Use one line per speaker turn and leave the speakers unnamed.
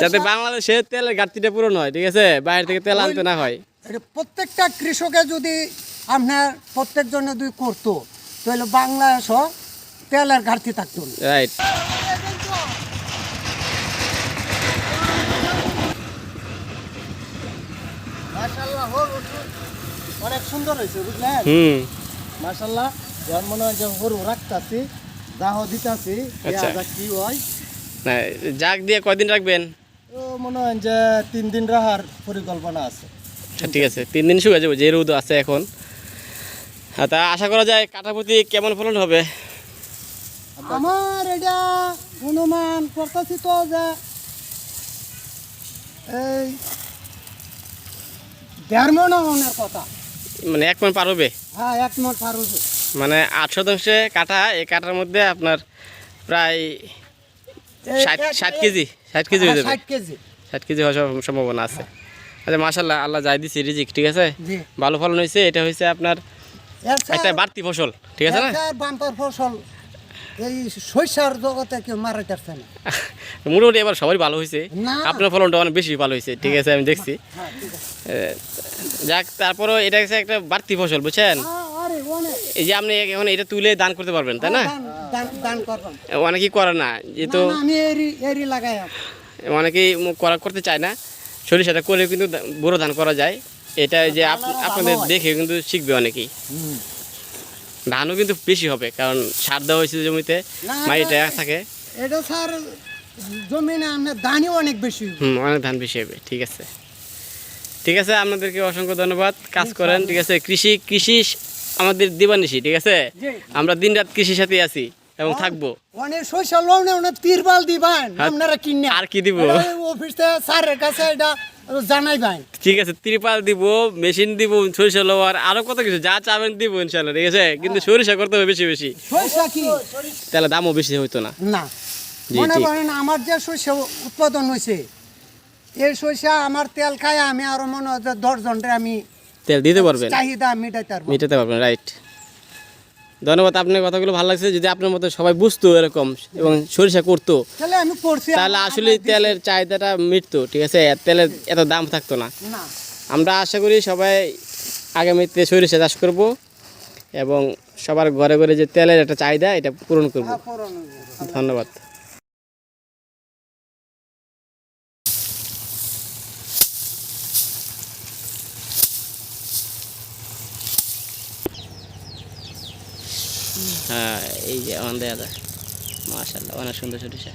যাতে বাংলাদেশে তেলের ঘাটতিটা পূরণ হয়, ঠিক আছে, বাইরে থেকে তেল আনতে না হয়।
প্রত্যেকটা কৃষকে যদি আপনার প্রত্যেকজন যদি করতো তাহলে বাংলাদেশও তেলের ঘাটতি থাকতো না।
রাইট।
মাশাআল্লাহ অনেক সুন্দর হয়েছে বুঝলেন। মাশাআল্লাহ মনে হয় যে গরু রাখতাছি দাহ দিতাছি কি হয়
না জাগ দিয়ে কয়দিন রাখবেন?
ও মনে হয় যে 3 দিন রাখার পরিকল্পনা আছে।
আচ্ছা ঠিক আছে, 3 দিন শুয়ে যাবে যে রোদ আছে এখন। তা আশা করা যায় কাঠা প্রতি কেমন ফলন হবে?
আমার এটা অনুমান করতেছি তো যে এই 1.5 মনের কথা।
মানে 1 মণ পার হবে?
হ্যাঁ 1 মণ পার হবে।
মানে 8% কাঠা, এই কাঠার মধ্যে আপনার প্রায় 60 কেজি হয়ে যাবে। 60 কেজি হওয়ার সম্ভাবনা আছে। আচ্ছা মাশাআল্লাহ, আল্লাহ যাই দিছে রিজিক, ঠিক আছে, ভালো ফলন হয়েছে। এটা হয়েছে আপনার একটা বাড়তি ফসল, ঠিক আছে না?
বাম্পার ফসল এই সরিষার জগতে কেউ মারাইতে পারছে না।
মোটামুটি এবার সবাই ভালো হয়েছে, আপনার ফলনটা অনেক বেশি ভালো হয়েছে, ঠিক আছে, আমি দেখছি। যাক, তারপরও এটা হচ্ছে একটা বাড়তি ফসল, বুঝছেন? এই যে আপনি এখন এটা তুলে দান করতে পারবেন, তাই না? অনেকেই করে না, যেহেতু অনেকেই করতে চায় না। সরিষাটা করে কিন্তু বড় ধান করা যায়। এটা যে আপনাদের দেখে কিন্তু শিখবে অনেকেই। ধানও কিন্তু বেশি হবে, কারণ সার দেওয়া হয়েছে জমিতে, মাটিটা থাকে।
এটা স্যার জমিনে আপনার ধানই অনেক বেশি,
অনেক ধান বেশি হবে। ঠিক আছে, ঠিক আছে, আপনাদেরকে অসংখ্য ধন্যবাদ। কাজ করেন, ঠিক আছে। কৃষি আমাদের দিবানিশি, ঠিক আছে। আমরা দিন রাত কৃষির সাথে আছি এবং থাকবো।
অনেক সরিষা লোনে অনেক তিরপাল দিবেন আপনারা কিনে,
আর কি দিব?
অফিস থেকে স্যারের কাছে এটা জানাইবেন,
ঠিক আছে। তিরপাল দিব, মেশিন দিব, সরিষা লোয়ার, আরো কত কিছু যা চাবেন দিব ইনশাআল্লাহ, ঠিক আছে। কিন্তু সরিষা করতে হবে বেশি বেশি,
সরিষা কি
তাহলে দামও বেশি হইতো না।
না মনে করেন আমার যে সরিষা উৎপাদন হয়েছে, এই সরিষা আমার তেল খায় আমি আরো মনে হয় 10 জনরে আমি
তেল দিতে পারবেন,
চাহিদা মিটাতে
পারবেন। রাইট, ধন্যবাদ। আপনার কথাগুলো ভালো লাগছে। যদি আপনার মতো সবাই বুঝতো এরকম এবং সরিষা করতো, তাহলে আসলে তেলের চাহিদাটা মিটতো, ঠিক আছে, তেলের এত দাম থাকতো না। আমরা আশা করি সবাই আগামীতে সরিষা চাষ করব এবং সবার ঘরে ঘরে যে তেলের একটা চাহিদা, এটা পূরণ করব। ধন্যবাদ। হ্যাঁ, এই যে আমাদের মাশাআল্লাহ অনেক সুন্দর সরিষা।